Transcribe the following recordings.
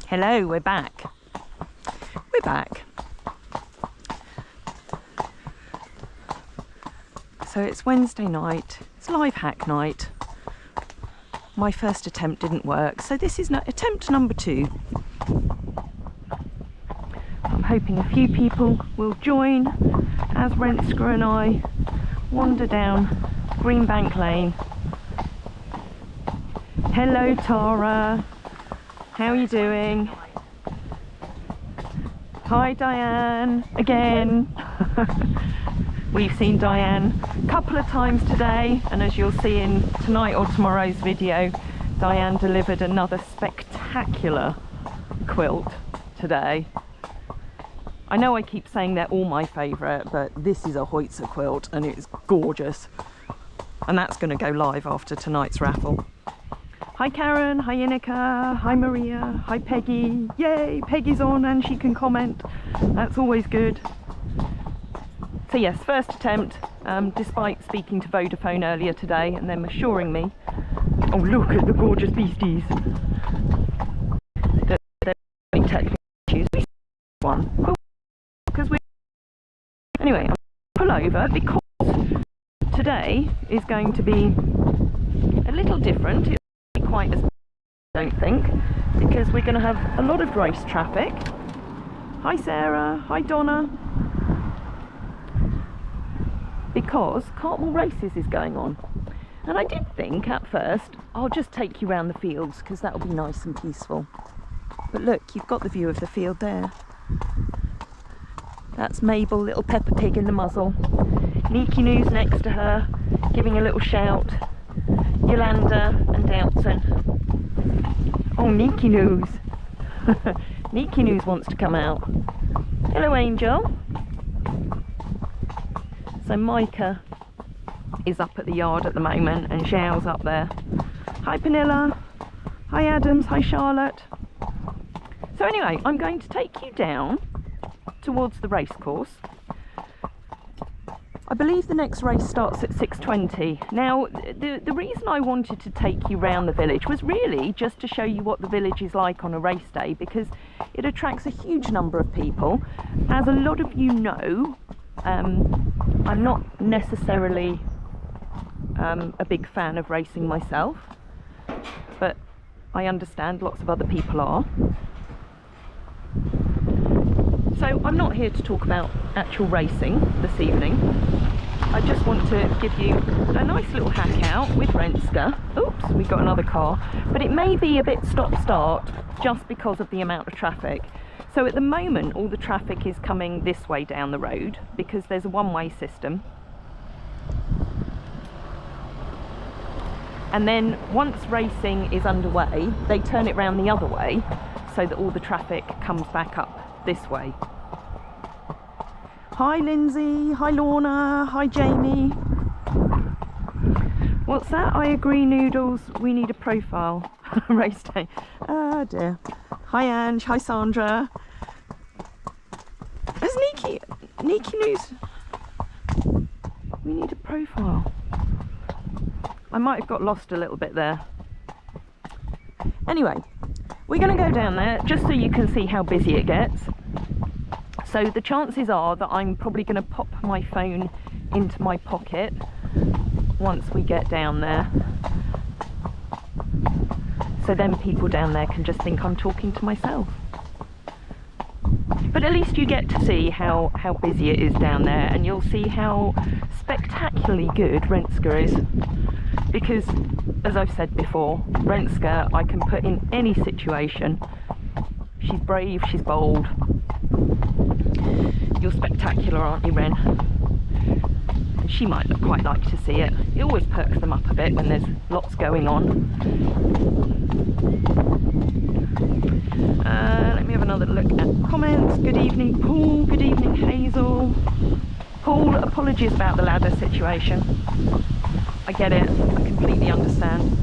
Hello, we're back. We're back. So it's Wednesday night, it's live hack night. My first attempt didn't work, so this is attempt number 2. I'm hoping a few people will join as Renska and I wander down Greenbank Lane. Hello Tara, how are you doing? Hi Diane, again. We've seen Diane a couple of times today, and as you'll see in tonight or tomorrow's video, Diane delivered another spectacular quilt today. I know I keep saying they're all my favourite, but this is a Hoytzer quilt and it's gorgeous. And that's going to go live after tonight's raffle. Hi Karen, hi Inika, hi Maria, hi Peggy. Yay, Peggy's on and she can comment. That's always good. So yes, first attempt, despite speaking to Vodafone earlier today and them assuring me, oh look at the gorgeous beasties. There are any technical issues. One. Because we anyway, I'll pull over because today is going to be a little different. It won't be quite as I don't think, because we're going to have a lot of race traffic. Hi Sarah, hi Donna. Because Cartmel races is going on, and I did think at first I'll just take you around the fields because that'll be nice and peaceful. But look, you've got the view of the field there. That's Mabel, little Peppa Pig in the muzzle. Niki News next to her, giving a little shout. Yolanda and Doubtson. Oh, Niki News. Niki News wants to come out. Hello, Angel. So Micah is up at the yard at the moment and Xiao's up there. Hi Panilla. Hi Adams. Hi Charlotte. So anyway, I'm going to take you down towards the race course. I believe the next race starts at 6:20. Now, the reason I wanted to take you round the village was really just to show you what the village is like on a race day, because it attracts a huge number of people. As a lot of you know, I'm not necessarily a big fan of racing myself, but I understand lots of other people are. So I'm not here to talk about actual racing this evening. I just want to give you a nice little hack out with Renska. Oops, we got another car. But it may be a bit stop-start just because of the amount of traffic. So at the moment all the traffic is coming this way down the road because there's a one-way system. And then once racing is underway, they turn it round the other way so that all the traffic comes back up this way. Hi Lindsay, hi Lorna, hi Jamie. What's that? I agree, Noodles, we need a profile. Race day. Oh dear. Hi Ange, hi Sandra. There's Niki News. We need a profile. I might have got lost a little bit there. Anyway, we're going to go down there just so you can see how busy it gets. So the chances are that I'm probably going to pop my phone into my pocket once we get down there. So then people down there can just think I'm talking to myself. But at least you get to see how busy it is down there, and you'll see how spectacularly good Renska is. Because, as I've said before, Renska I can put in any situation. She's brave, she's bold. You're spectacular, aren't you, Ren? And she might quite like to see it. It always perks them up a bit when there's lots going on. Let me have another look at comments. Good evening, Paul. Good evening, Hazel. Paul, apologies about the ladder situation. I get it. I completely understand.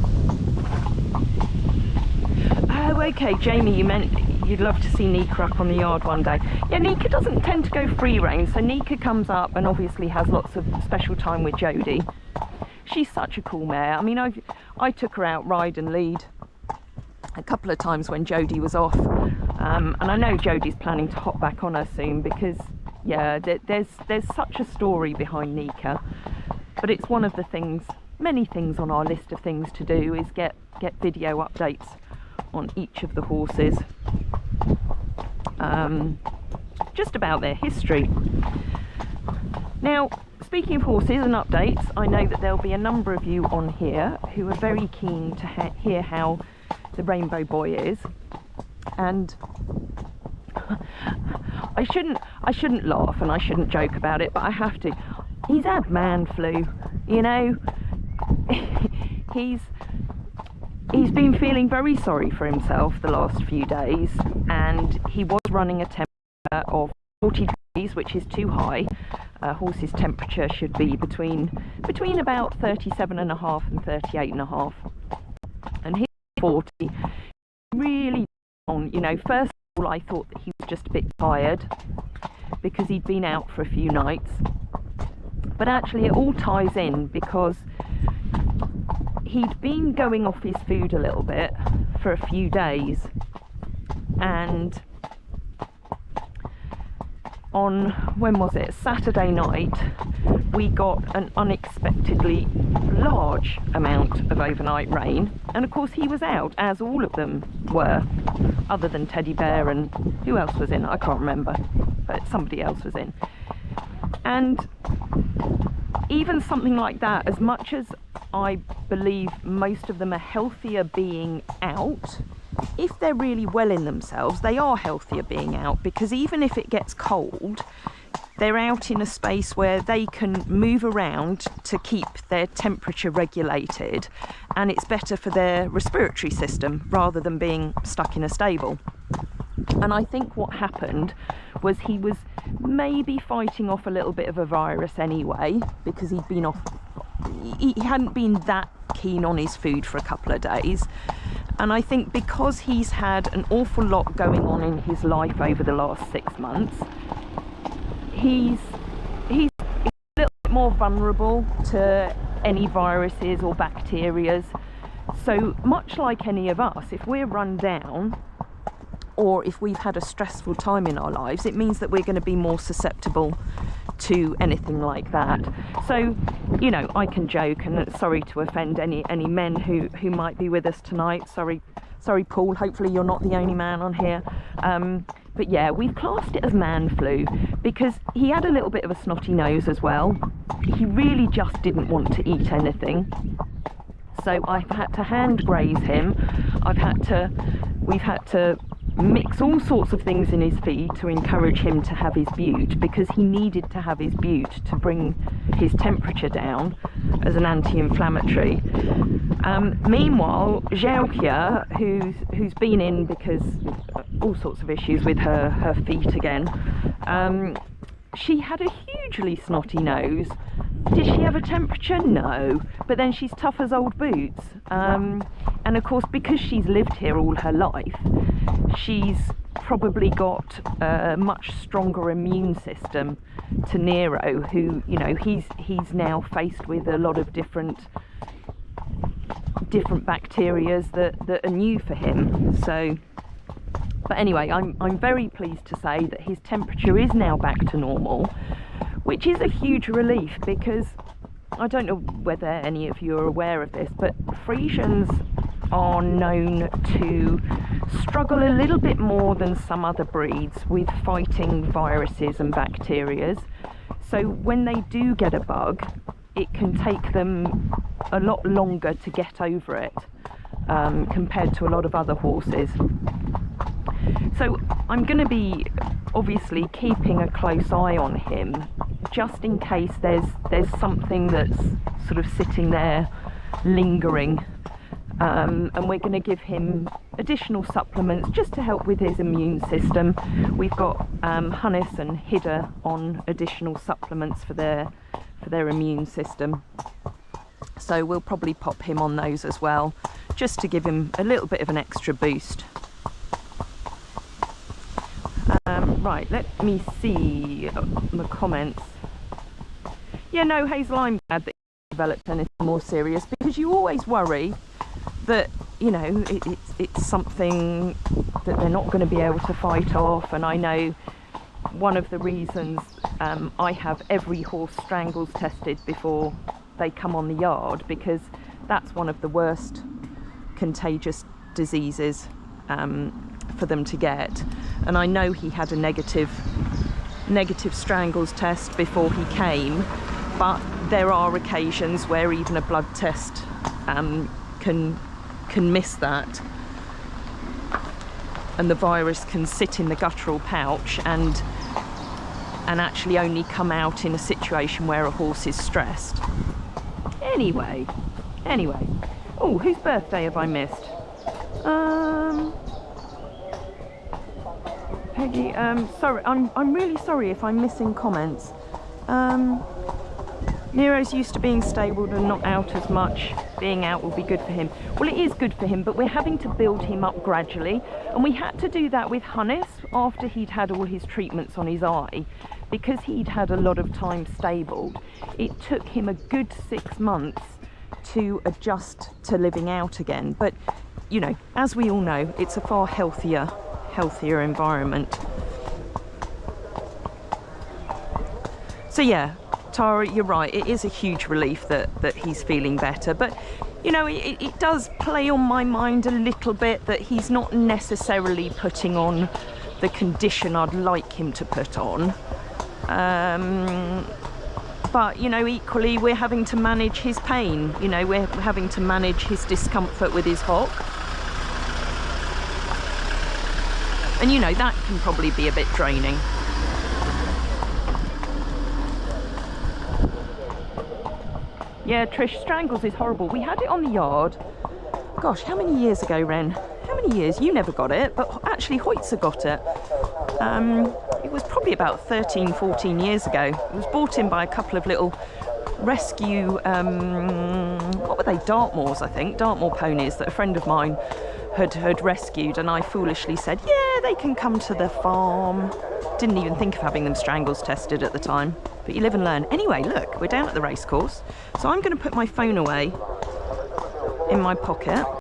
Oh, okay, Jamie, you meant you'd love to see Nika up on the yard one day. Yeah, Nika doesn't tend to go free rein, so Nika comes up and obviously has lots of special time with Jodie. She's such a cool mare. I mean, I took her out ride and lead a couple of times when Jodie was off. And I know Jodie's planning to hop back on her soon because, yeah, there's such a story behind Nika. But it's one of the things, many things on our list of things to do is get video updates on each of the horses. Just about their history. Now, speaking of horses and updates, I know that there'll be a number of you on here who are very keen to hear how the Rainbow Boy is. And I shouldn't laugh and I shouldn't joke about it, but I have to. He's had man flu, you know. He's been feeling very sorry for himself the last few days, and he was running a temperature of 40 degrees, which is too high. A horse's temperature should be between about 37.5 and 38.5, and he's 40. Really, you know, first of all I thought that he was just a bit tired because he'd been out for a few nights, but actually it all ties in because he'd been going off his food a little bit for a few days, and on, when was it, Saturday night, we got an unexpectedly large amount of overnight rain, and of course he was out, as all of them were, other than Teddy Bear, and who else was in? I can't remember, but somebody else was in. And even something like that, as much as I believe most of them are healthier being out, if they're really well in themselves, they are healthier being out, because even if it gets cold, they're out in a space where they can move around to keep their temperature regulated, and it's better for their respiratory system rather than being stuck in a stable. And I think what happened was he was maybe fighting off a little bit of a virus anyway, because he'd been off, he hadn't been that keen on his food for a couple of days. And I think because he's had an awful lot going on in his life over the last 6 months, he's a little bit more vulnerable to any viruses or bacterias. So much like any of us, if we're run down, or if we've had a stressful time in our lives, it means that we're going to be more susceptible to anything like that. So, you know, I can joke, and sorry to offend any men who might be with us tonight. Sorry Paul, hopefully you're not the only man on here. But yeah, we've classed it as man flu because he had a little bit of a snotty nose as well. He really just didn't want to eat anything. So I've had to hand graze him. We've had to mix all sorts of things in his feed to encourage him to have his bute, because he needed to have his bute to bring his temperature down as an anti-inflammatory. Meanwhile, Zhaokia, who's been in because all sorts of issues with her feet again, she had a hugely snotty nose. Did she have a temperature? No, but then she's tough as old boots. And of course, because she's lived here all her life, she's probably got a much stronger immune system to Nero, who, you know, he's now faced with a lot of different bacterias that are new for him. So, but anyway, I'm very pleased to say that his temperature is now back to normal, which is a huge relief, because I don't know whether any of you are aware of this, but Friesians are known to struggle a little bit more than some other breeds with fighting viruses and bacterias. So when they do get a bug, it can take them a lot longer to get over it compared to a lot of other horses. So I'm going to be obviously keeping a close eye on him, just in case there's something that's sort of sitting there lingering, and we're going to give him additional supplements just to help with his immune system. We've got Hannes and Hida on additional supplements for their immune system, so we'll probably pop him on those as well, just to give him a little bit of an extra boost. Right, let me see the comments. Yeah, no, Hazel, I'm glad that you developed anything more serious, because you always worry that you know, it's something that they're not going to be able to fight off. And I know one of the reasons I have every horse strangles tested before they come on the yard, because that's one of the worst contagious diseases for them to get. And I know he had a negative strangles test before he came, but there are occasions where even a blood test can miss that, and the virus can sit in the guttural pouch and actually only come out in a situation where a horse is stressed. Anyway, oh, whose birthday have I missed? Peggy, sorry, I'm really sorry if I'm missing comments. Nero's used to being stabled and not out as much. Being out will be good for him. Well, it is good for him, but we're having to build him up gradually. And we had to do that with Hannes after he'd had all his treatments on his eye, because he'd had a lot of time stabled. It took him a good 6 months to adjust to living out again. But, you know, as we all know, it's a far healthier environment. So yeah, Tara, you're right, it is a huge relief that he's feeling better, but you know, it does play on my mind a little bit that he's not necessarily putting on the condition I'd like him to put on. But you know, equally we're having to manage his pain, you know, we're having to manage his discomfort with his hock. And you know, that can probably be a bit draining. Yeah, Trish, strangles is horrible. We had it on the yard, gosh, how many years ago, Ren? How many years? You never got it, but actually Hoytzer got it. It was probably about 13, 14 years ago. It was brought in by a couple of little rescue, what were they, Dartmoors, I think, Dartmoor ponies that a friend of mine had rescued, and I foolishly said, yeah, they can come to the farm. Didn't even think of having them strangles tested at the time, but you live and learn. Anyway, look, we're down at the racecourse, so I'm going to put my phone away in my pocket.